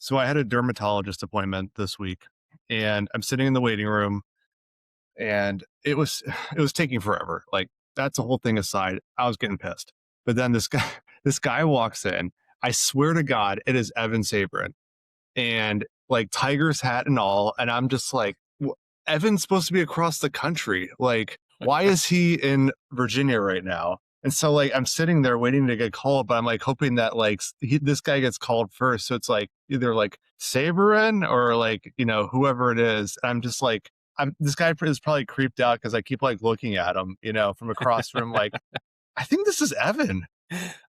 So I had a dermatologist appointment this week, and I'm sitting in the waiting room, and it was taking forever. Like, that's the whole thing aside, I was getting pissed. But then this guy walks in. I swear to God, it is Evan Sabrin, and like Tiger's hat and all. And I'm just like, Evan's supposed to be across the country. Like, why is he in Virginia right now? And so like I'm sitting there waiting to get called, but I'm like hoping that like this guy gets called first. So it's like either like Saberin or like, whoever it is. And I'm just like, this guy is probably creeped out because I keep like looking at him, from across from like, I think this is Evan.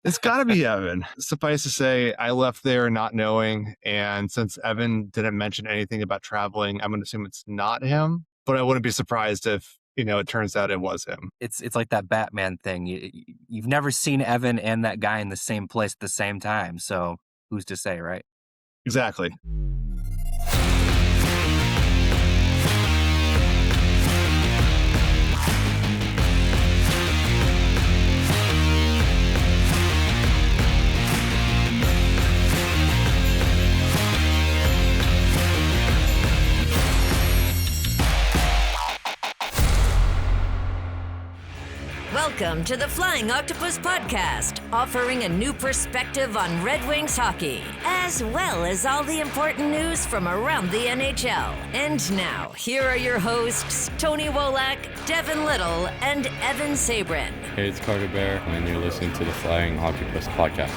It's got to be Evan. Suffice to say, I left there not knowing. And since Evan didn't mention anything about traveling, I'm going to assume it's not him. But I wouldn't be surprised if, it turns out it was him. It's like that Batman thing. You've never seen Evan and that guy in the same place at the same time. So who's to say, right? Exactly. Welcome to the Flying Octopus Podcast, offering a new perspective on Red Wings hockey, as well as all the important news from around the NHL. And now, here are your hosts, Tony Wolak, Devin Little, and Evan Sabrin. Hey, it's Carter Bear, and you're listening to the Flying Octopus Podcast.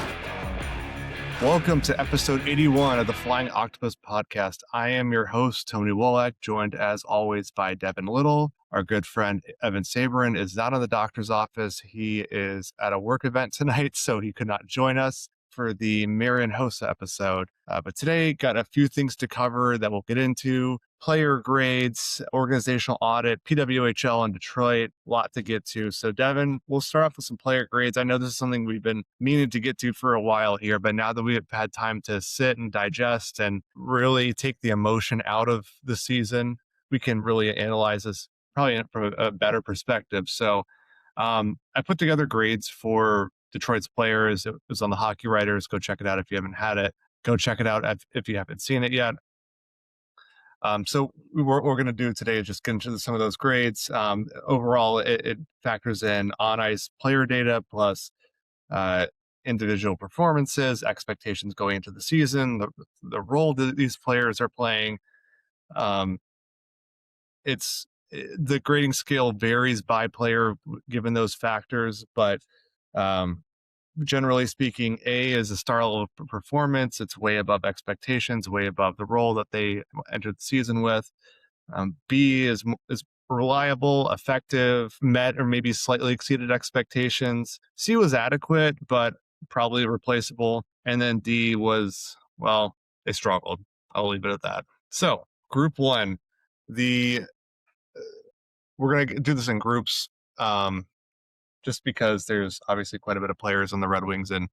Welcome to episode 81 of the Flying Octopus Podcast. I am your host, Tony Wolak, joined as always by Devin Little. Our good friend Evan Sabrin is not in the doctor's office. He is at a work event tonight, so he could not join us for the Marian Hossa episode. But today, got a few things to cover that we'll get into. Player grades, organizational audit, PWHL in Detroit, a lot to get to. So Devin, we'll start off with some player grades. I know this is something we've been meaning to get to for a while here, but now that we've had time to sit and digest and really take the emotion out of the season, we can really analyze this probably from a better perspective. So I put together grades for Detroit's players. It was on the Hockey Writers. Go check it out if you haven't had it. Go check it out if you haven't seen it yet. So what we're going to do today is just get into some of those grades. Overall, it factors in on-ice player data plus individual performances, expectations going into the season, the role that these players are playing. The grading scale varies by player given those factors, but generally speaking, A is a star level performance. It's way above expectations, way above the role that they entered the season with. B is reliable, effective, met or maybe slightly exceeded expectations. C was adequate, but probably replaceable. And then D was, well, they struggled. I'll leave it at that. So group one, we're going to do this in groups. Just because there's obviously quite a bit of players on the Red Wings, and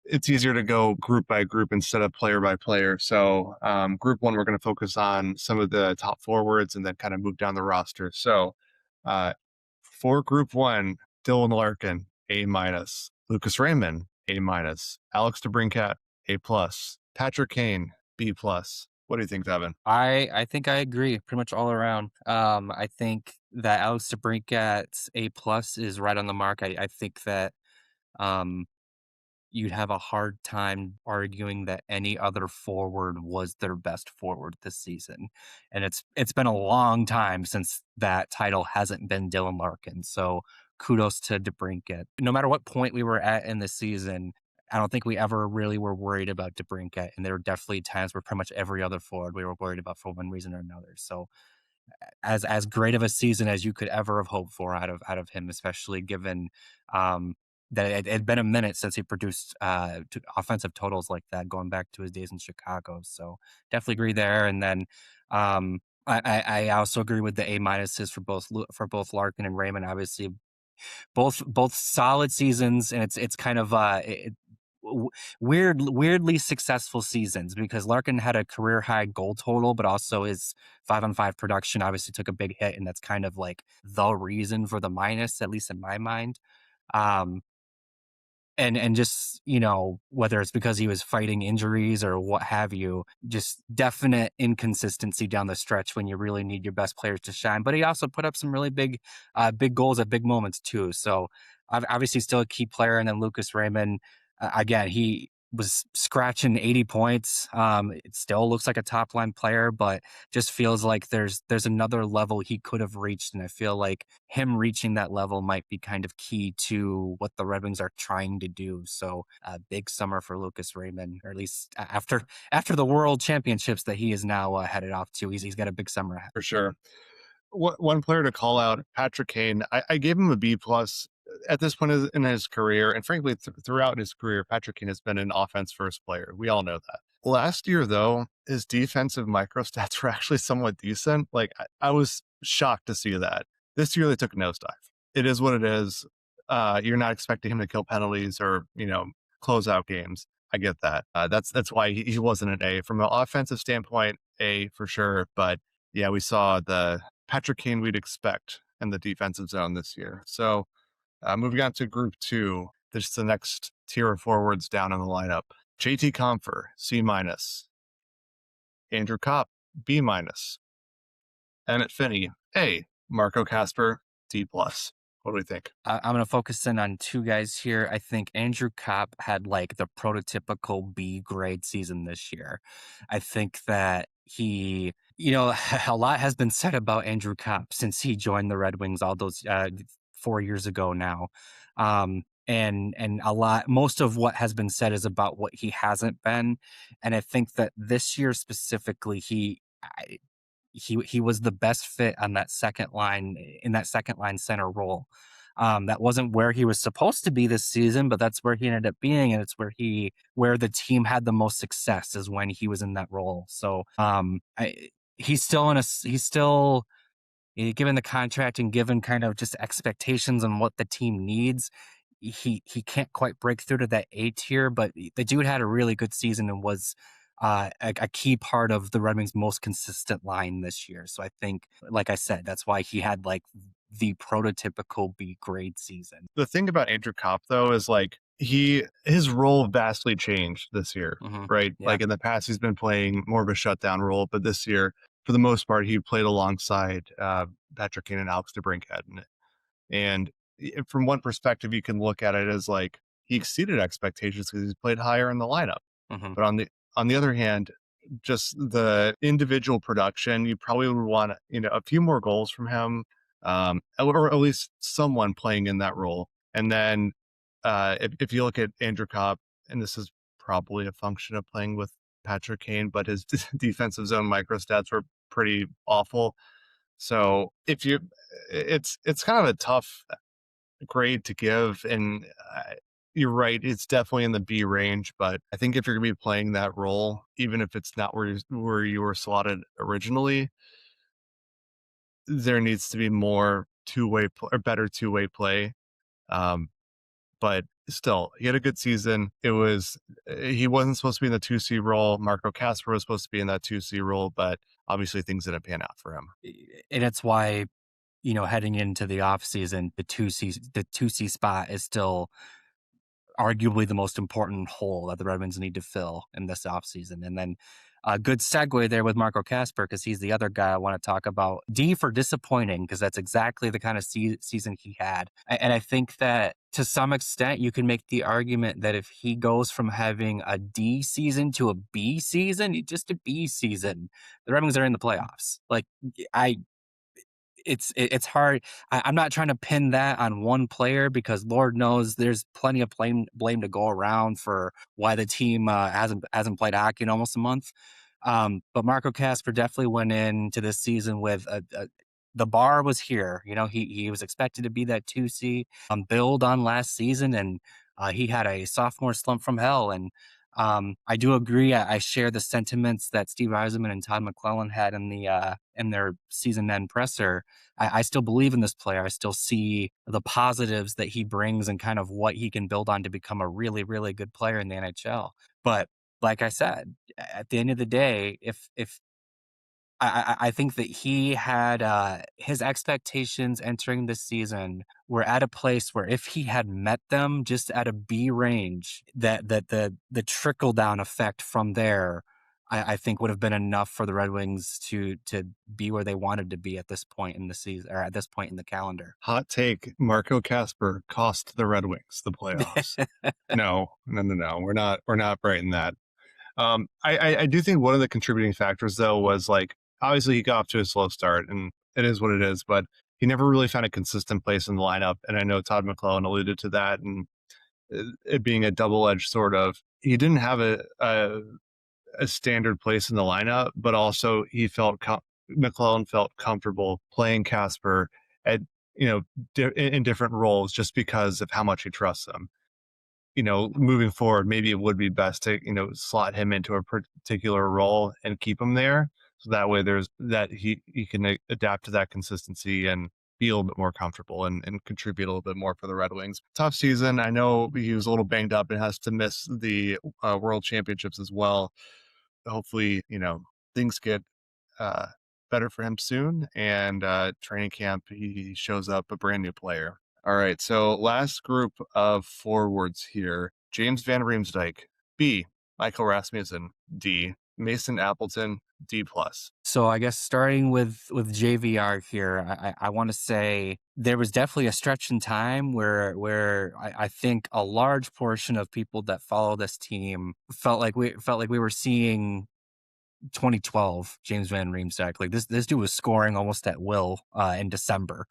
it's easier to go group by group instead of player by player. So group one, we're going to focus on some of the top forwards and then kind of move down the roster. So for group one, Dylan Larkin, A-. Lucas Raymond, A-. Alex DeBrincat, A+. Patrick Kane, B+. What do you think, Devin? I think I agree pretty much all around. I think that Alex DeBrincat's A+ is right on the mark. I think that you'd have a hard time arguing that any other forward was their best forward this season. And it's been a long time since that title hasn't been Dylan Larkin. So kudos to DeBrincat. No matter what point we were at in the season, I don't think we ever really were worried about DeBrincat, and there were definitely times where pretty much every other forward we were worried about for one reason or another. So, as great of a season as you could ever have hoped for out of him, especially given that it had been a minute since he produced offensive totals like that, going back to his days in Chicago. So, definitely agree there. And then I also agree with the A- for both Larkin and Raymond. Obviously, both solid seasons, and it's kind of weirdly successful seasons, because Larkin had a career high goal total, but also his 5-on-5 production obviously took a big hit, and that's kind of like the reason for the minus, at least in my mind. And And just, whether it's because he was fighting injuries or what have you, just definite inconsistency down the stretch when you really need your best players to shine. But he also put up some really big goals at big moments too. So obviously still a key player. And then Lucas Raymond, again, he was scratching 80 points. It still looks like a top line player, but just feels like there's another level he could have reached. And I feel like him reaching that level might be kind of key to what the Red Wings are trying to do. So a big summer for Lucas Raymond, or at least after the World Championships that he is now headed off to. He's got a big summer ahead. For sure. One player to call out, Patrick Kane. I gave him a B plus at this point in his career, and frankly, throughout his career, Patrick Kane has been an offense first player. We all know that. Last year, though, his defensive microstats were actually somewhat decent. Like I was shocked to see that. This year, they took a nosedive. It is what it is. You're not expecting him to kill penalties or close out games. I get that. That's why he wasn't an A. From an offensive standpoint, A for sure. But yeah, we saw the Patrick Kane we'd expect in the defensive zone this year. So moving on to Group 2, this is the next tier of forwards down in the lineup. JT Compher, C-. Andrew Kopp, B-. Emmett Finney, A. Marco Kasper, D+. What do we think? I'm going to focus in on two guys here. I think Andrew Kopp had like the prototypical B grade season this year. I think that he, a lot has been said about Andrew Kopp since he joined the Red Wings all those 4 years ago now. And most of what has been said is about what he hasn't been. And I think that this year specifically, he was the best fit on that second line, in that second line center role. That wasn't where he was supposed to be this season, but that's where he ended up being, and it's where the team had the most success is when he was in that role. So he's still given the contract and given kind of just expectations on what the team needs. He can't quite break through to that A tier, but the dude had a really good season and was a key part of the Red Wings' most consistent line this year. So I think, like I said, that's why he had like the prototypical B grade season. The thing about Andrew Kopp, though, is like his role vastly changed this year, right? Yeah. Like in the past, he's been playing more of a shutdown role, but this year, for the most part, he played alongside Patrick Kane and Alex DeBrincat. And from one perspective, you can look at it as like he exceeded expectations because he's played higher in the lineup. But on the other hand, just the individual production, you probably would want a few more goals from him, or at least someone playing in that role. And then if you look at Andrew Kopp, and this is probably a function of playing with Patrick Kane, but his defensive zone microstats were pretty awful. So it's kind of a tough grade to give, and you're right, it's definitely in the B range, but I think if you're going to be playing that role, even if it's not where you were slotted originally, there needs to be more better two-way play. But still, he had a good season. He wasn't supposed to be in the 2C role. Marco Kasper was supposed to be in that 2C role, but obviously things didn't pan out for him. And it's why, heading into the offseason, the 2C spot is still arguably the most important hole that the Red Wings need to fill in this offseason. And then a good segue there with Marco Kasper, because he's the other guy I want to talk about. D for disappointing, because that's exactly the kind of season he had. And I think that to some extent, you can make the argument that if he goes from having a D season to a B season, just a B season, the Red Wings are in the playoffs. Like, it's hard. I'm not trying to pin that on one player, because Lord knows there's plenty of blame to go around for why the team hasn't played hockey in almost a month. But Marco Kasper definitely went into this season with the bar was here. He was expected to be that 2C build on last season, and he had a sophomore slump from hell. And I do agree. I share the sentiments that Steve Yzerman and Todd McClellan had in their season end presser. I still believe in this player. I still see the positives that he brings and kind of what he can build on to become a really, really good player in the NHL. But like I said, at the end of the day, if I think that he had his expectations entering this season were at a place where if he had met them just at a B range, that the trickle down effect from there, I think would have been enough for the Red Wings to be where they wanted to be at this point in the season, or at this point in the calendar. Hot take: Marco Casper cost the Red Wings the playoffs. No. We're not writing that. I do think one of the contributing factors though was like, obviously he got off to a slow start and it is what it is, but he never really found a consistent place in the lineup. And I know Todd McClellan alluded to that, and it being a double-edged sort of, he didn't have a standard place in the lineup, but also McClellan felt comfortable playing Casper at, in different roles just because of how much he trusts him. Moving forward, maybe it would be best to, slot him into a particular role and keep him there. So that way he can adapt to that consistency and be a little bit more comfortable and contribute a little bit more for the Red Wings. Tough season. I know he was a little banged up and has to miss the World Championships as well. Hopefully, things get better for him soon, and training camp, he shows up a brand new player. All right, so last group of forwards here: James Van Riemsdyk, B; Michael Rasmussen, D; Mason Appleton, D+. So I guess starting with JVR here, I want to say there was definitely a stretch in time where I think a large portion of people that follow this team felt like we were seeing 2012 James Van Riemsdyk. Like this dude was scoring almost at will in December.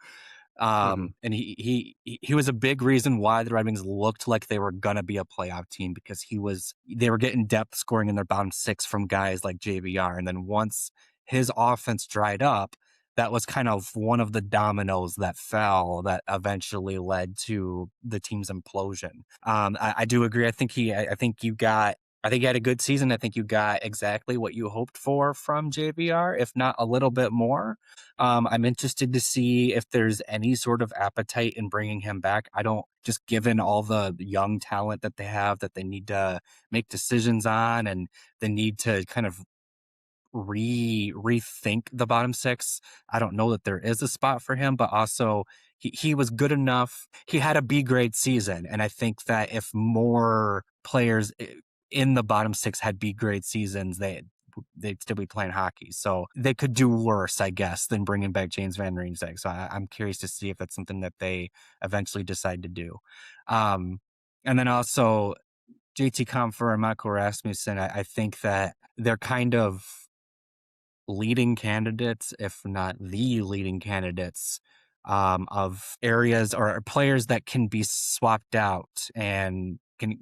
And he was a big reason why the Red Wings looked like they were gonna be a playoff team, because they were getting depth scoring in their bottom six from guys like JVR. And then once his offense dried up, that was kind of one of the dominoes that fell that eventually led to the team's implosion. I do agree. I think he had a good season. I think you got exactly what you hoped for from JVR, if not a little bit more. I'm interested to see if there's any sort of appetite in bringing him back. Just given all the young talent that they have that they need to make decisions on, and the need to kind of rethink the bottom six. I don't know that there is a spot for him, but also he was good enough. He had a B grade season, and I think that if more players in the bottom six had B grade seasons, they'd still be playing hockey. So they could do worse, I guess, than bringing back James Van Riemsdyk. So I'm curious to see if that's something that they eventually decide to do. And then also JT Compher and Michael Rasmussen, I think that they're kind of leading candidates, if not the leading candidates, of areas or players that can be swapped out and can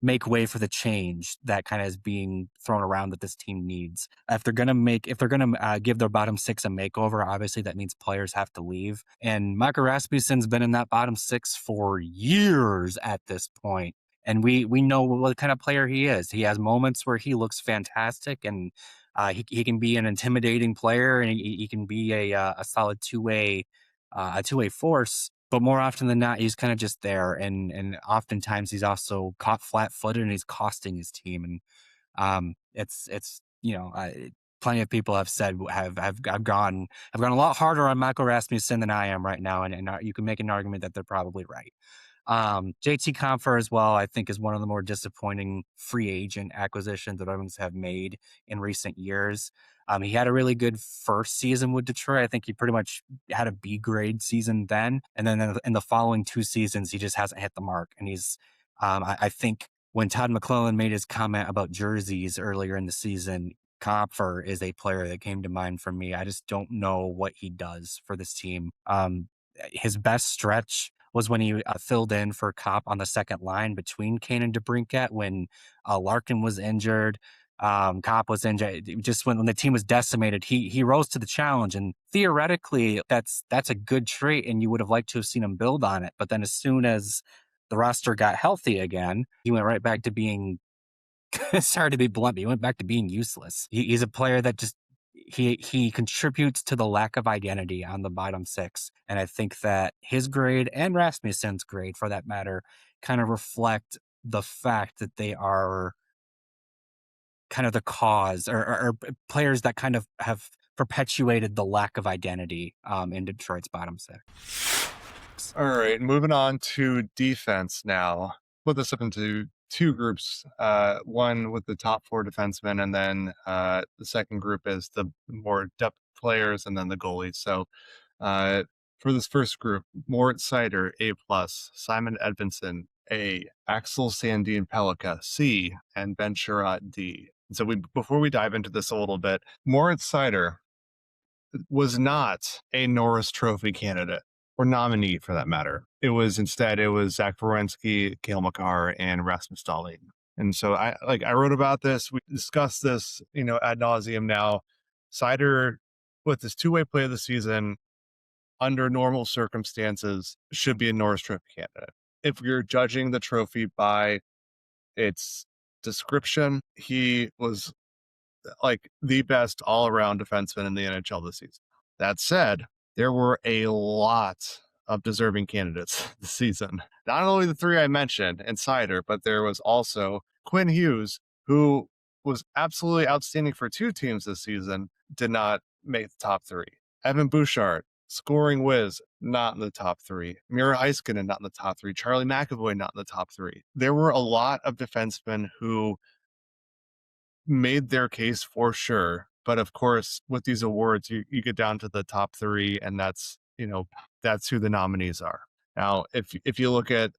make way for the change that kind of is being thrown around that this team needs. If they're gonna give their bottom six a makeover, obviously that means players have to leave. And Michael Rasmussen's been in that bottom six for years at this point, and we know what kind of player he is. He has moments where he looks fantastic, and he can be an intimidating player, and he can be a solid two-way force. But more often than not, he's kind of just there, and oftentimes he's also caught flat-footed, and he's costing his team. And it's plenty of people have said have gone a lot harder on Michael Rasmussen than I am right now, and you can make an argument that they're probably right. JT Compher as well, I think, is one of the more disappointing free agent acquisitions that Red Wings have made in recent years. He had a really good first season with Detroit. I think he pretty much had a B grade season then. And then in the following two seasons, he just hasn't hit the mark. And he's, I think when Todd McClellan made his comment about jerseys earlier in the season, Compher is a player that came to mind for me. I just don't know what he does for this team. His best stretch was when he filled in for Kopp on the second line between Kane and DeBrincat when Larkin was injured. Kopp was injured. Just when the team was decimated, he rose to the challenge, and theoretically that's a good trait, and you would have liked to have seen him build on it. But then as soon as the roster got healthy again, he went right back to being sorry to be blunt, but he went back to being useless. He's a player that just he contributes to the lack of identity on the bottom six. And I think that his grade, and Rasmussen's grade for that matter, kind of reflect the fact that they are kind of the cause or players that kind of have perpetuated the lack of identity in Detroit's bottom six. All right, moving on to defense now. Put this up into two groups, one with the top four defensemen, and then the second group is the more depth players, and then the goalies. So for this first group, Moritz Seider, A+, Simon Edvinsson, A, Axel Sandin Pellikka, C, and Ben Sherratt, D. So before we dive into this a little bit, Moritz Seider was not a Norris Trophy candidate or nominee for that matter. It was Zach Werenski, Cale Makar, and Rasmus Dahlin. And so I wrote about this. We discussed this, ad nauseum now. Seider, with his two-way play of the season, under normal circumstances, should be a Norris Trophy candidate. If you're judging the trophy by its description, he was like the best all-around defenseman in the NHL this season. That said, there were a lot of deserving candidates this season. Not only the three I mentioned and Seider, but there was also Quinn Hughes, who was absolutely outstanding for two teams this season, did not make the top three. Evan Bouchard, scoring whiz, not in the top three. Mira Heiskanen, not in the top three. Charlie McAvoy, not in the top three. There were a lot of defensemen who made their case for sure. But of course, with these awards, you get down to the top three, and that's who the nominees are. Now, if you look at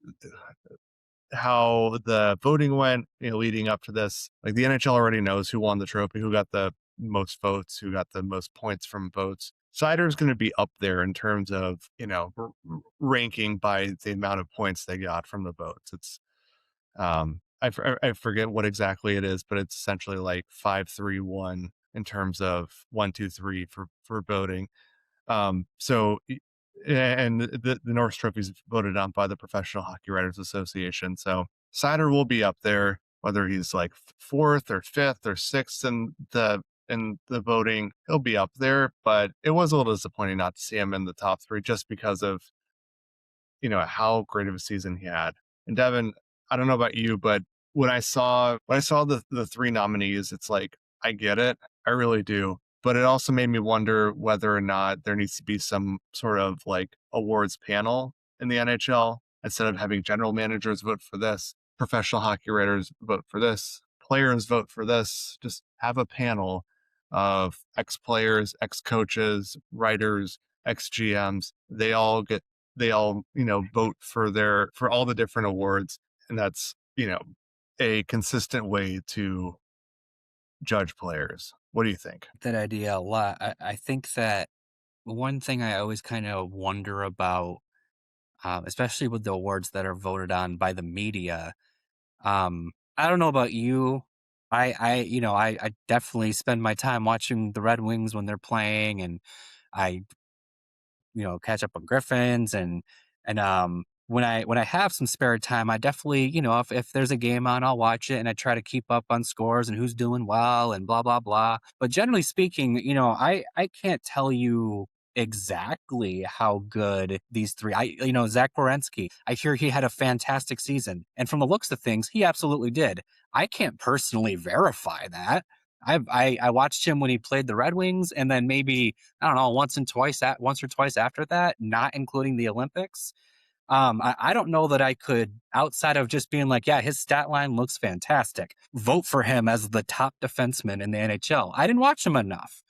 how the voting went, leading up to this, like the NHL already knows who won the trophy, who got the most votes, who got the most points from votes. Seider is going to be up there in terms of, ranking by the amount of points they got from the votes. It's, I forget what exactly it is, but it's essentially like 5-3-1 in terms of 1, 2, 3 for voting. So, and the Norris Trophy is voted on by the Professional Hockey Writers Association. So Seider will be up there, whether he's like fourth or fifth or sixth in the voting, he'll be up there. But it was a little disappointing not to see him in the top three, just because of how great of a season he had. And Devin, I don't know about you, but when I saw the three nominees, it's like, I get it, I really do. But it also made me wonder whether or not there needs to be some sort of like awards panel in the NHL, instead of having general managers vote for this, professional hockey writers vote for this, players vote for this. Just have a panel of ex-players, ex-coaches, writers, ex-GMs. They all vote for all the different awards. And that's, a consistent way to judge players. What do you think? That idea a lot. I think that one thing I always kind of wonder about, especially with the awards that are voted on by the media, I don't know about you. I definitely spend my time watching the Red Wings when they're playing, and I, catch up on Griffins and when I have some spare time, I definitely, if there's a game on, I'll watch it, and I try to keep up on scores and who's doing well and blah, blah, blah. But generally speaking, I can't tell you exactly how good these three, Zach Werenski, I hear he had a fantastic season. And from the looks of things, he absolutely did. I can't personally verify that. I watched him when he played the Red Wings, and then maybe, I don't know, once or twice after that, not including the Olympics. I don't know that I could, outside of just being like, yeah, his stat line looks fantastic, vote for him as the top defenseman in the NHL. I didn't watch him enough.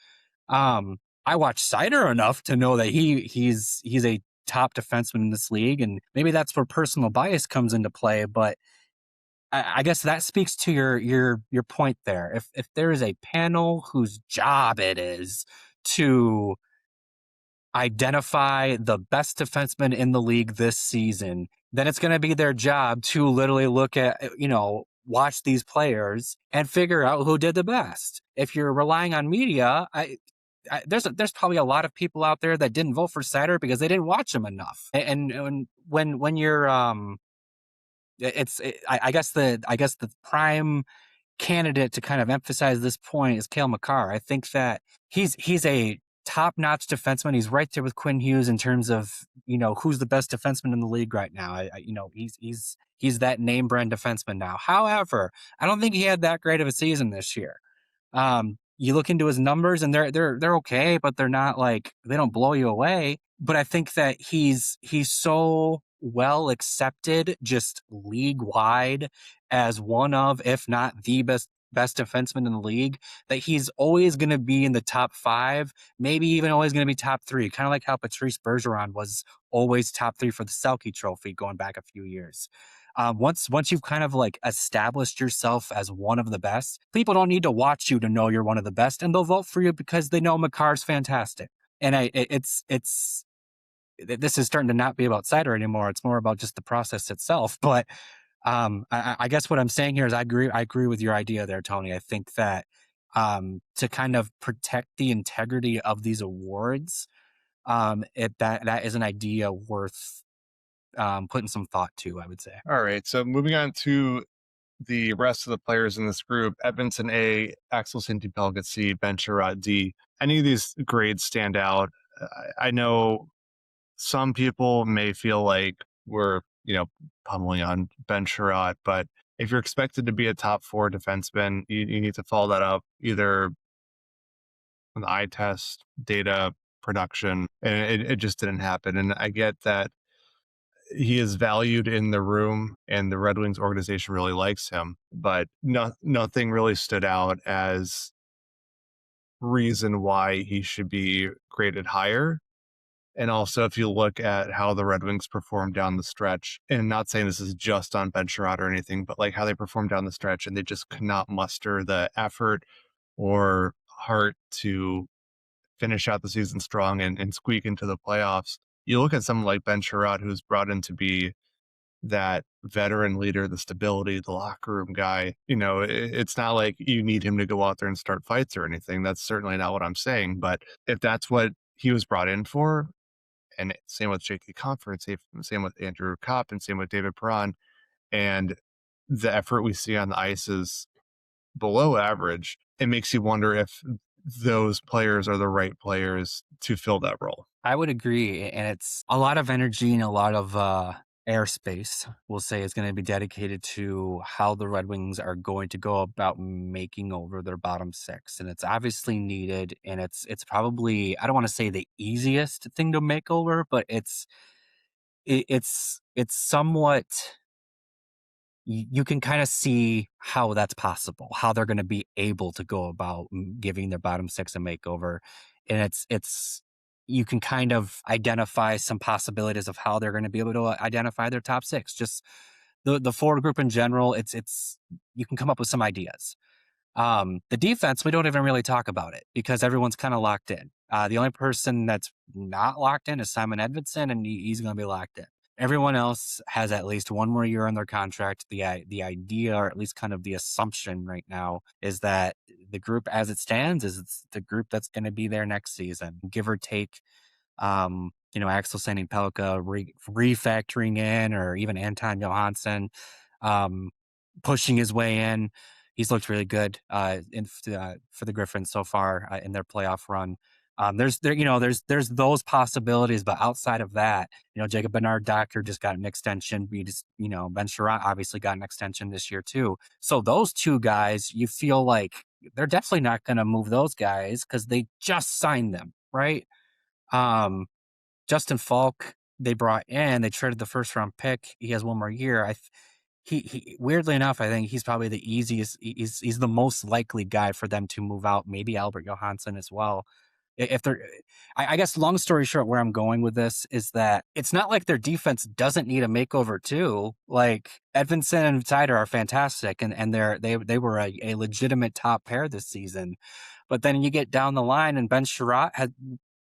I watched Seider enough to know that he's a top defenseman in this league, and maybe that's where personal bias comes into play. But I guess that speaks to your point there. If there is a panel whose job it is to identify the best defenseman in the league this season, then it's going to be their job to literally look at, watch these players and figure out who did the best. If you're relying on media, there's probably a lot of people out there that didn't vote for Seider because they didn't watch him enough. And when you're, I guess the prime candidate to kind of emphasize this point is Cale Makar. I think that he's a top-notch defenseman. He's right there with Quinn Hughes in terms of, who's the best defenseman in the league right now. He's that name brand defenseman now. However, I don't think he had that great of a season this year. You look into his numbers and they're okay, but they're not like, they don't blow you away. But I think that he's so well accepted just league wide as one of, if not the best defenseman in the league, that he's always going to be in the top 5, maybe even always going to be top 3, kind of like how Patrice Bergeron was always top 3 for the Selke Trophy going back a few years. Once you've kind of like established yourself as one of the best, people don't need to watch you to know you're one of the best, and they'll vote for you because they know Makar's fantastic. And this is starting to not be about cider anymore. It's more about just the process itself. But I guess what I'm saying here is I agree with your idea there, Tony. I think that to kind of protect the integrity of these awards, that is an idea worth putting some thought to, I would say. All right. So moving on to the rest of the players in this group: Edmondson A, Axel Sintipelka C, Ben Sherratt D. Any of these grades stand out? I know some people may feel like we're, pummeling on Ben Sherratt, but if you're expected to be a top 4 defenseman, you need to follow that up either on the eye test, data, production, and it just didn't happen. And I get that he is valued in the room and the Red Wings organization really likes him, but nothing really stood out as reason why he should be graded higher. And also, if you look at how the Red Wings performed down the stretch, and not saying this is just on Ben Sherratt or anything, but like how they performed down the stretch, and they just could not muster the effort or heart to finish out the season strong and squeak into the playoffs. You look at someone like Ben Sherratt, who's brought in to be that veteran leader, the stability, the locker room guy. It's not like you need him to go out there and start fights or anything. That's certainly not what I'm saying. But if that's what he was brought in for, and same with J.K. Comfort, same with Andrew Kopp, and same with David Perron, and the effort we see on the ice is below average, it makes you wonder if those players are the right players to fill that role. I would agree. And it's a lot of energy and a lot of airspace, we'll say, is going to be dedicated to how the Red Wings are going to go about making over their bottom 6. And it's obviously needed. And it's probably, I don't want to say the easiest thing to make over, but it's somewhat, you can kind of see how that's possible, how they're going to be able to go about giving their bottom 6 a makeover. And you can kind of identify some possibilities of how they're going to be able to identify their top 6. Just the forward group in general, you can come up with some ideas. The defense, we don't even really talk about it because everyone's kind of locked in. The only person that's not locked in is Simon Edvinsson, and he's going to be locked in. Everyone else has at least one more year on their contract. The idea, or at least kind of the assumption right now, is that the group as it stands it's the group that's going to be there next season, give or take. Axel Santipelka refactoring in, or even Anton Johansson pushing his way in. He's looked really good for the Griffins so far in their playoff run. There's those possibilities, but outside of that, Jacob Bernard-Docker just got an extension. Ben Sherratt obviously got an extension this year too. So those two guys, you feel like they're definitely not going to move those guys because they just signed them, right? Justin Falk, they brought in, they traded the first round pick. He has one more year. He weirdly enough, I think he's probably the easiest. He's the most likely guy for them to move out. Maybe Albert Johansson as well. I guess long story short, where I'm going with this is that it's not like their defense doesn't need a makeover too. Like Edvinsson and Seider are fantastic, and they were a legitimate top pair this season. But then you get down the line, and Ben Sherratt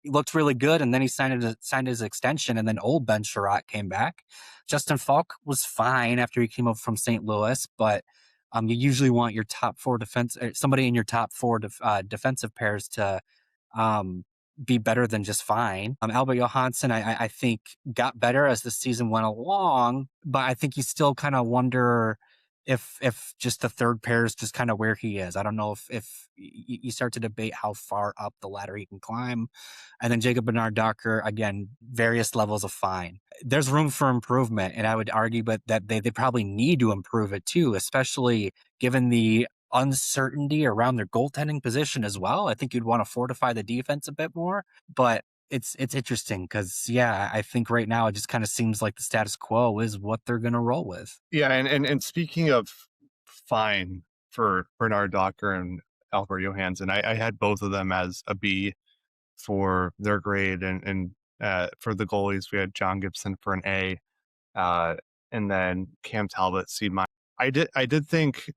looked really good, and then he signed his extension, and then old Ben Sherratt came back. Justin Falk was fine after he came up from St. Louis, but you usually want your top 4 somebody in your top 4 defensive pairs to be better than just fine. Albert Johansson, I think, got better as the season went along, but I think you still kind of wonder if just the third pair is just kind of where he is. I don't know if you start to debate how far up the ladder he can climb. And then Jacob Bernard-Docker, again, various levels of fine. There's room for improvement, and I would argue but that they probably need to improve it too, especially given the uncertainty around their goaltending position as well. I think you'd want to fortify the defense a bit more, but it's interesting because, yeah, I think right now it just kind of seems like the status quo is what they're going to roll with. Yeah, and speaking of fine for Bernard Docker and Albert Johansson, I had both of them as a B for their grade, and for the goalies, we had John Gibson for an A, and then Cam Talbot C-. I did think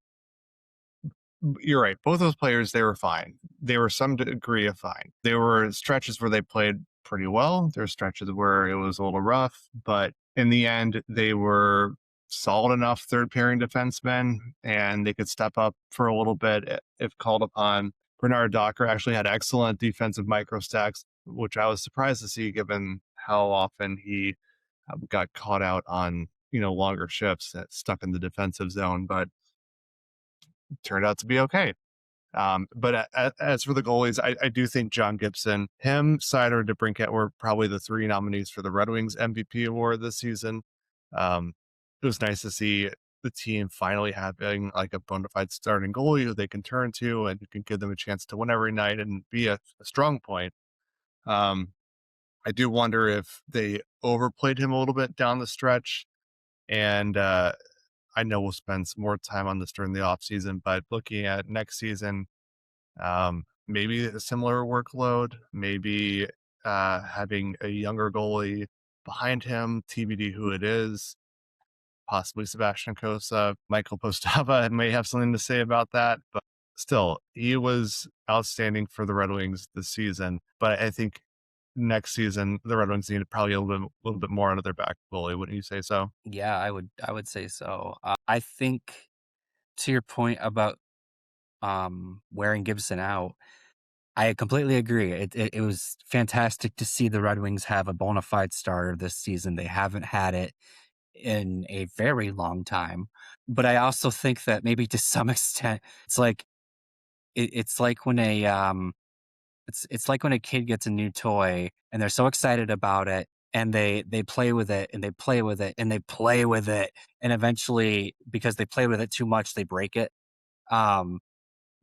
you're right. Both those players, they were fine. They were some degree of fine. There were stretches where they played pretty well. There were stretches where it was a little rough, but in the end, they were solid enough third pairing defensemen, and they could step up for a little bit if called upon. Bernard Docker actually had excellent defensive micro stacks, which I was surprised to see given how often he got caught out on longer shifts stuck in the defensive zone, but turned out to be okay. But as for the goalies, I do think John Gibson, him, Seider, and DeBrincat were probably the three nominees for the Red Wings MVP award this season. It was nice to see the team finally having like a bona fide starting goalie who they can turn to and who can give them a chance to win every night and be a strong point. I do wonder if they overplayed him a little bit down the stretch, and I know we'll spend some more time on this during the offseason, but looking at next season, maybe a similar workload, maybe having a younger goalie behind him, TBD who it is, possibly Sebastian Kosa. Michael Postava may have something to say about that, but still, he was outstanding for the Red Wings this season. But I think next season, the Red Wings need probably a little bit more out of their back goalie. Wouldn't you say so? Yeah, I would say so. I think to your point about wearing Gibson out, I completely agree. It was fantastic to see the Red Wings have a bona fide starter this season. They haven't had it in a very long time. But I also think that maybe to some extent, it's like it's like when it's like when a kid gets a new toy and they're so excited about it and they play with it and they play with it and they play with it, and eventually, because they play with it too much, they break it.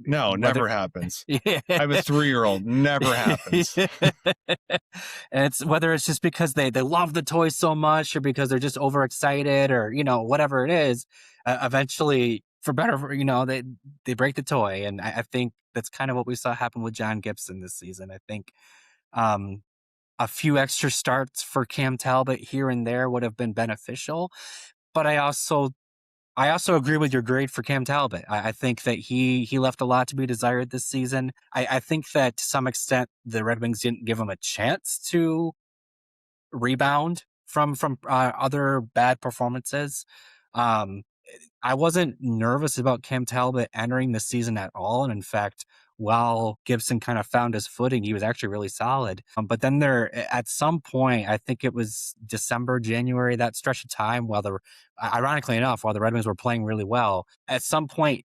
No, never happens. I have a 3-year-old. Never happens. And it's whether it's just because they love the toy so much, or because they're just overexcited, or whatever it is. Eventually, for better, they break the toy, and I think that's kind of what we saw happen with John Gibson this season. I think a few extra starts for Cam Talbot here and there would have been beneficial, but I also agree with your grade for Cam Talbot. I think that he left a lot to be desired this season. I think that to some extent the Red Wings didn't give him a chance to rebound from other bad performances. I wasn't nervous about Cam Talbot entering the season at all, and in fact, while Gibson kind of found his footing, he was actually really solid. But then at some point, I think it was December, January, that stretch of time, ironically enough, while the Red Wings were playing really well, at some point,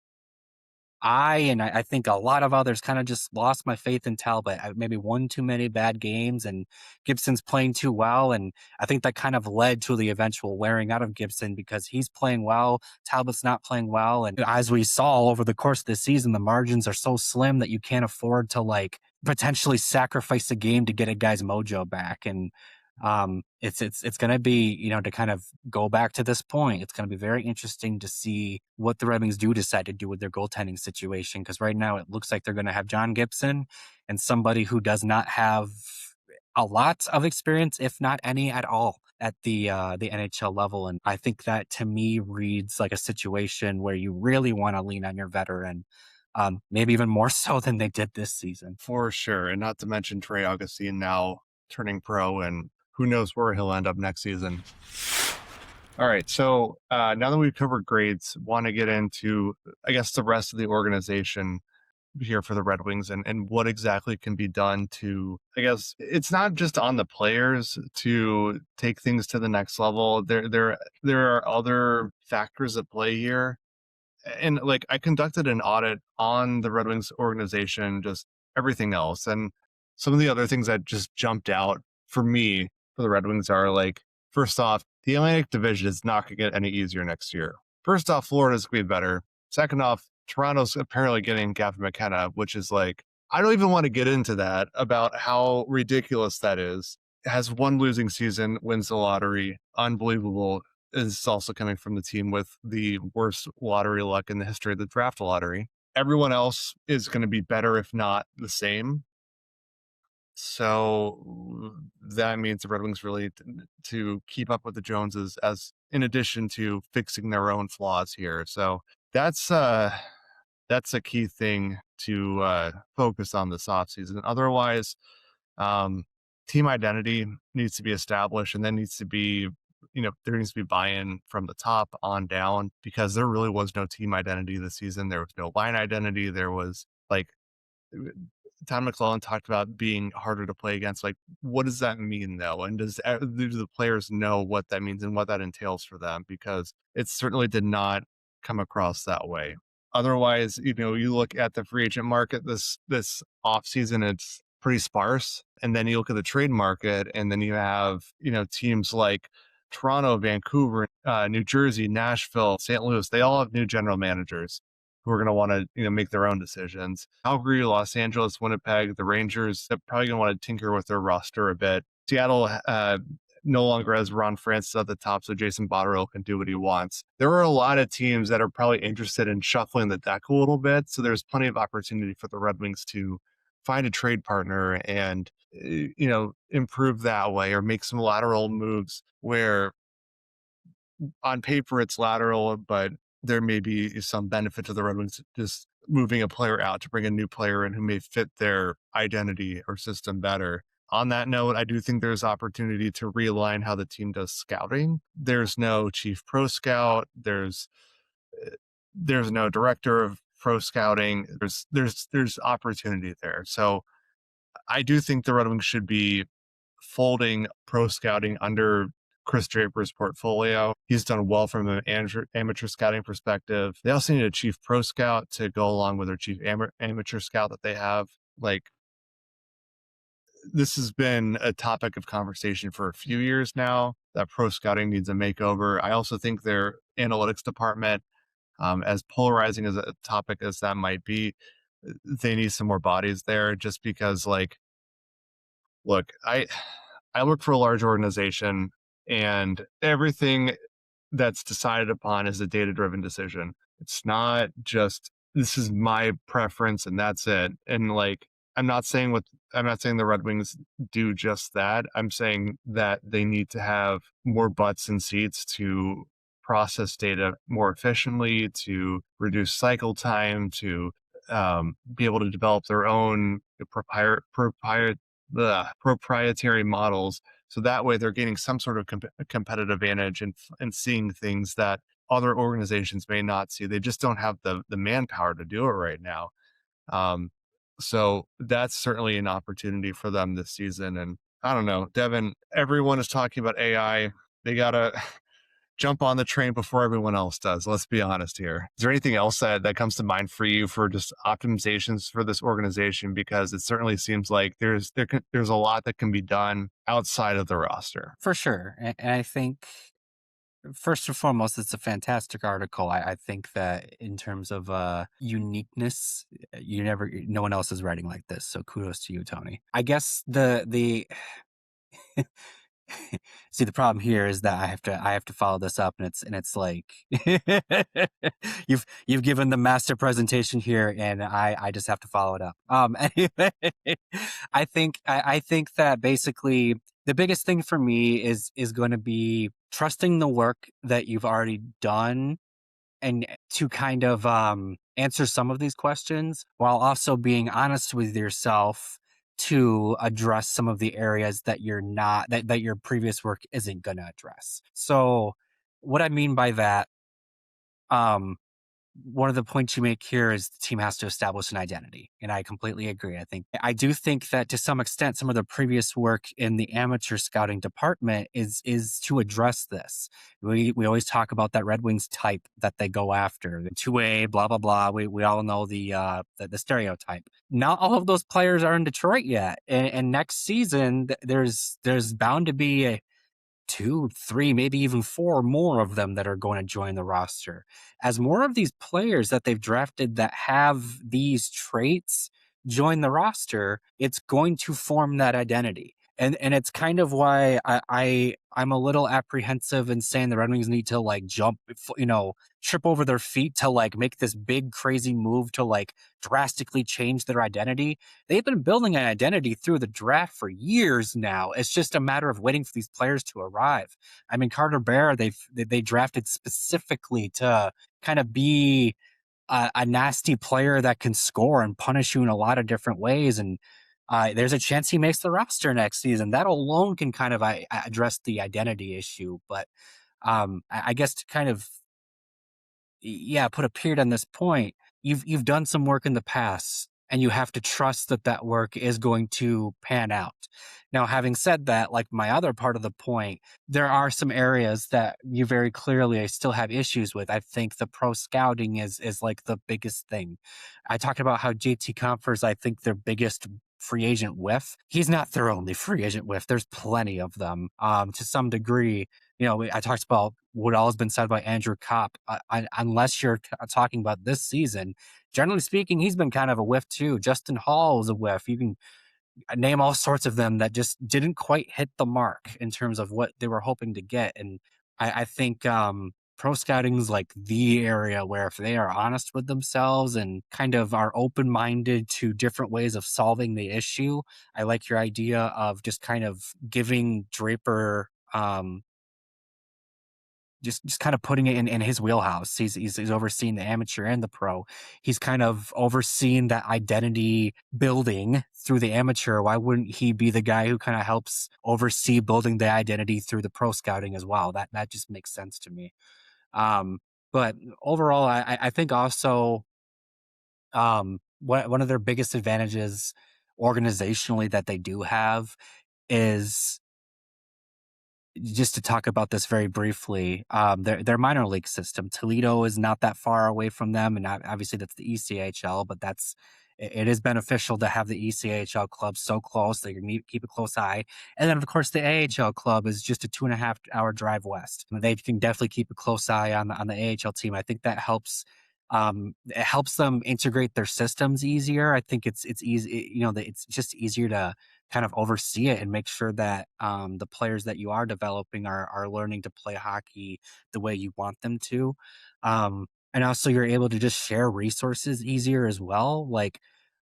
I think a lot of others kind of just lost my faith in Talbot. Maybe one too many bad games, and Gibson's playing too well. And I think that kind of led to the eventual wearing out of Gibson, because he's playing well, Talbot's not playing well. And as we saw over the course of the season, the margins are so slim that you can't afford to potentially sacrifice a game to get a guy's mojo back. And it's going to be, to kind of go back to this point, it's going to be very interesting to see what the Red Wings do decide to do with their goaltending situation, because right now it looks like they're going to have John Gibson and somebody who does not have a lot of experience, if not any at all, at the NHL level. And I think that, to me, reads like a situation where you really want to lean on your veteran, maybe even more so than they did this season. For sure. And not to mention Trey Augustine now turning pro, and who knows where he'll end up next season. All right, so now that we've covered grades, want to get into, I guess, the rest of the organization here for the Red Wings, and what exactly can be done to, I guess, it's not just on the players to take things to the next level. There are other factors at play here. And like I conducted an audit on the Red Wings organization, just everything else. And some of the other things that just jumped out for me for the Red Wings are like, first off, the Atlantic Division is not going to get any easier next year. First off, Florida's going to be better. Second off, Toronto's apparently getting Gavin McKenna, which is like, I don't even want to get into that about how ridiculous that is. Has one losing season, wins the lottery, unbelievable. Is also coming from the team with the worst lottery luck in the history of the draft lottery. Everyone else is going to be better, if not the same. So that means the Red Wings really to keep up with the Joneses, as in addition to fixing their own flaws here. So that's a key thing to focus on this offseason. Otherwise, team identity needs to be established, and then needs to be, there needs to be buy-in from the top on down, because there really was no team identity this season. There was no line identity. There was like, Tom McClellan talked about being harder to play against. Like, what does that mean though? And do the players know what that means and what that entails for them? Because it certainly did not come across that way. Otherwise, you look at the free agent market this off season, it's pretty sparse. And then you look at the trade market, and then you have, teams like Toronto, Vancouver, New Jersey, Nashville, St. Louis. They all have new general managers who are going to want to, make their own decisions. Calgary, Los Angeles, Winnipeg, the Rangers, they're probably going to want to tinker with their roster a bit. Seattle no longer has Ron Francis at the top, so Jason Botterill can do what he wants. There are a lot of teams that are probably interested in shuffling the deck a little bit, so there's plenty of opportunity for the Red Wings to find a trade partner and, improve that way, or make some lateral moves where on paper it's lateral, but there may be some benefit to the Red Wings just moving a player out to bring a new player in who may fit their identity or system better. On that note, I do think there's opportunity to realign how the team does scouting. There's no chief pro scout. There's no director of pro scouting. There's opportunity there. So I do think the Red Wings should be folding pro scouting under Chris Draper's portfolio. He's done well from an amateur scouting perspective. They also need a chief pro scout to go along with their chief amateur scout that they have. Like, this has been a topic of conversation for a few years now, that pro scouting needs a makeover. I also think their analytics department, as polarizing as a topic as that might be, they need some more bodies there, just because, like, look, I work for a large organization, and everything that's decided upon is a data-driven decision. It's not just, this is my preference and that's it. And like, I'm not saying the Red Wings do just that. I'm saying that they need to have more butts in seats to process data more efficiently, to reduce cycle time, to be able to develop their own proprietary models. So that way they're gaining some sort of competitive advantage and seeing things that other organizations may not see. They just don't have the manpower to do it right now. So that's certainly an opportunity for them this season. And I don't know, Devin, everyone is talking about AI. They got to jump on the train before everyone else does. Let's be honest here. Is there anything else that comes to mind for you for just optimizations for this organization? Because it certainly seems like there's a lot that can be done outside of the roster. For sure. And I think, first and foremost, it's a fantastic article. I think that in terms of uniqueness, no one else is writing like this. So kudos to you, Tony. I guess the see, the problem here is that I have to follow this up, and it's like you've given the master presentation here, and I just have to follow it up. Anyway, I think that basically the biggest thing for me is going to be trusting the work that you've already done, and to kind of answer some of these questions while also being honest with yourself to address some of the areas that that your previous work isn't going to address. So what I mean by that, one of the points you make here is the team has to establish an identity. And I completely agree. I do think that to some extent, some of the previous work in the amateur scouting department is to address this. We always talk about that Red Wings type that they go after, the 2A, blah, blah, blah. We all know the stereotype. Not all of those players are in Detroit yet. And next season, there's bound to be a 2, 3, maybe even 4 more of them that are going to join the roster. As more of these players that they've drafted that have these traits join the roster, it's going to form that identity. And it's kind of why I'm a little apprehensive in saying the Red Wings need to like jump, trip over their feet to like make this big crazy move to like drastically change their identity. They've been building an identity through the draft for years now. It's just a matter of waiting for these players to arrive. I mean, Carter Bear, they drafted specifically to kind of be a nasty player that can score and punish you in a lot of different ways. And there's a chance he makes the roster next season. That alone can kind of address the identity issue. But I guess to kind of put a period on this point, you've done some work in the past, and you have to trust that work is going to pan out. Now, having said that, like my other part of the point, there are some areas that you very clearly still have issues with. I think the pro scouting is like the biggest thing. I talked about how JT Compher's, I think, their biggest free agent whiff. He's not their only free agent whiff. There's plenty of them to some degree. I talked about what all has been said by Andrew Kopp. Unless you're talking about this season, generally speaking, he's been kind of a whiff too. Justin Hall is a whiff. You can name all sorts of them that just didn't quite hit the mark in terms of what they were hoping to get. And I think pro scouting is like the area where if they are honest with themselves and kind of are open-minded to different ways of solving the issue. I like your idea of just kind of giving Draper just kind of putting it in his wheelhouse. He's overseeing the amateur and the pro. He's kind of overseeing that identity building through the amateur. Why wouldn't he be the guy who kind of helps oversee building the identity through the pro scouting as well? That just makes sense to me. But overall, I think also one of their biggest advantages organizationally that they do have is, just to talk about this very briefly, their minor league system. Toledo is not that far away from them, and obviously that's the ECHL, but it is beneficial to have the ECHL club so close that you need to keep a close eye. And then, of course, the AHL club is just a 2.5-hour drive west. They can definitely keep a close eye on the AHL team. I think that helps. It helps them integrate their systems easier. I think it's easy. It's just easier to kind of oversee it and make sure that the players that you are developing are learning to play hockey the way you want them to. And also you're able to just share resources easier as well. Like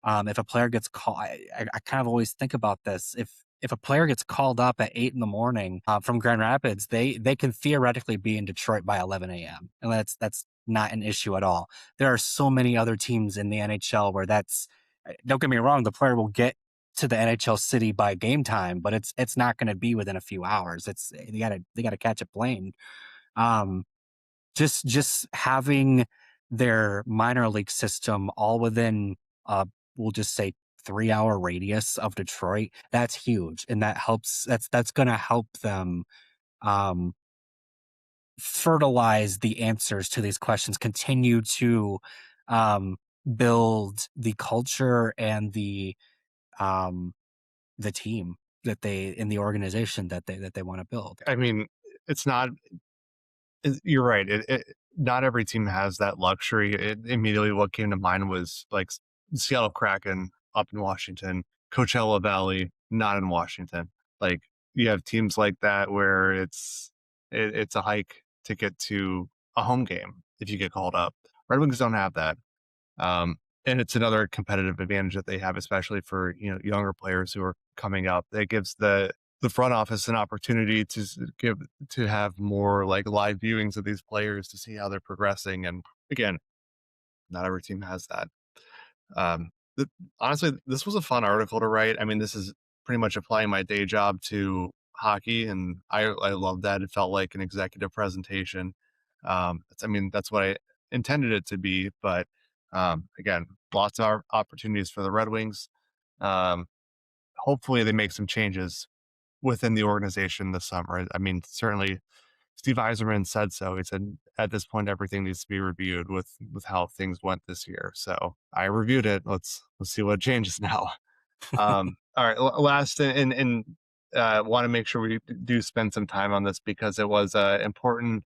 if a player gets called, I kind of always think about this. If a player gets called up at 8 a.m. From Grand Rapids, they can theoretically be in Detroit by 11 a.m. And that's not an issue at all. There are so many other teams in the NHL where don't get me wrong, the player will get to the NHL city by game time, but it's not going to be within a few hours. They gotta catch a plane. Just having their minor league system all within we'll just say 3-hour radius of Detroit, that's huge, and that's going to help them fertilize the answers to these questions, continue to build the culture and the team that they in the organization that they want to build. I mean, you're right. Not every team has that luxury. Immediately what came to mind was like Seattle Kraken up in Washington, Coachella Valley, not in Washington. Like you have teams like that where it's a hike to get to a home game if you get called up. Red Wings don't have that. And it's another competitive advantage that they have, especially for younger players who are coming up. It gives the front office an opportunity to have more like live viewings of these players to see how they're progressing. And again, not every team has that. Honestly, this was a fun article to write. I mean, this is pretty much applying my day job to hockey, and I love that. It felt like an executive presentation. That's what intended it to be. But again, lots of opportunities for the Red Wings. Hopefully they make some changes within the organization this summer. I mean, certainly Steve Yzerman said so. He said at this point everything needs to be reviewed with how things went this year. So I reviewed it. Let's see what changes now. All right, last and want to make sure we do spend some time on this because it was an important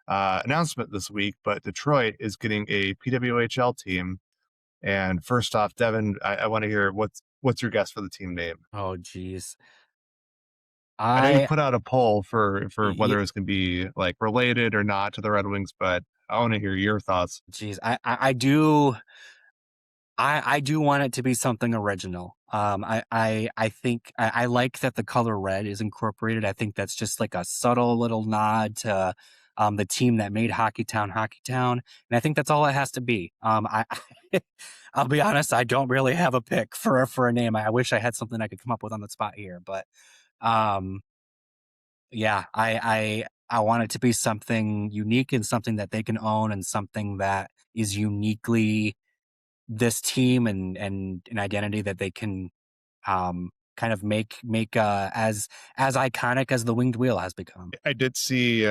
announcement this week. But Detroit is getting a PWHL team. And first off, Devin, I want to hear what's your guess for the team name? Oh, geez. I know you put out a poll for whether Ye- it's going to be like related or not to the Red Wings, but I want to hear your thoughts. Geez, I do. I do want it to be something original. I think I like that the color red is incorporated. I think that's just like a subtle little nod to the team that made Hockeytown, and I think that's all it has to be. I'll be honest, I don't really have a pick for a name. I wish I had something I could come up with on the spot here, but yeah, I want it to be something unique and something that they can own and something that is uniquely this team and an identity that they can kind of make as iconic as the Winged Wheel has become. I did see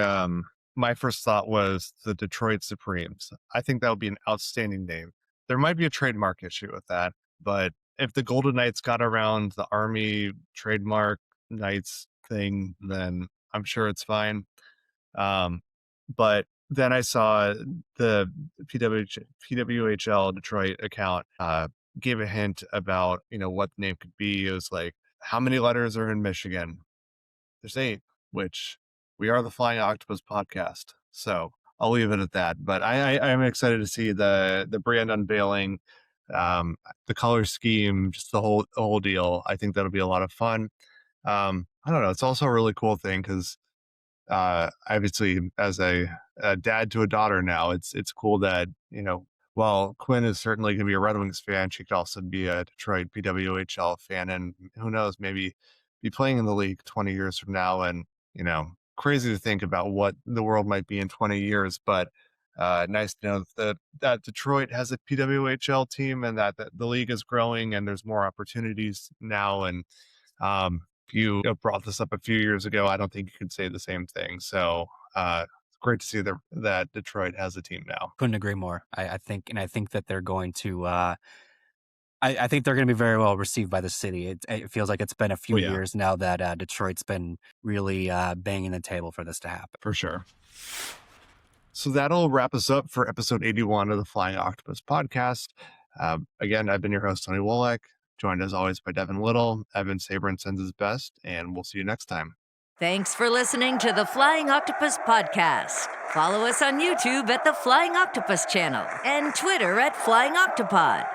my first thought was the Detroit Supremes. I think that would be an outstanding name. There might be a trademark issue with that, but if the Golden Knights got around the Army trademark Knights thing, then I'm sure it's fine. But then I saw the PWHL Detroit account gave a hint about, what the name could be. It was like, how many letters are in Michigan? There's 8, which we are the Flying Octopus Podcast. So I'll leave it at that. But I'm excited to see the brand unveiling, the color scheme, just the whole deal. I think that'll be a lot of fun. I don't know. It's also a really cool thing because obviously as a dad to a daughter now, it's cool that, while Quinn is certainly going to be a Red Wings fan, she could also be a Detroit PWHL fan. And who knows, maybe be playing in the league 20 years from now. And, crazy to think about what the world might be in 20 years. But nice to know that Detroit has a PWHL team and that the league is growing and there's more opportunities now. And if you brought this up a few years ago, I don't think you could say the same thing. So it's great to see that Detroit has a team now. Couldn't agree more. I think that they're going to. I think they're going to be very well received by the city. It feels like it's been a few years now that Detroit's been really banging the table for this to happen. For sure. So that'll wrap us up for episode 81 of the Flying Octopus Podcast. Again, I've been your host, Tony Wolak, joined as always by Devin Little. Evan Sabrin sends his best, and we'll see you next time. Thanks for listening to the Flying Octopus Podcast. Follow us on YouTube at the Flying Octopus channel and Twitter at Flying Octopod.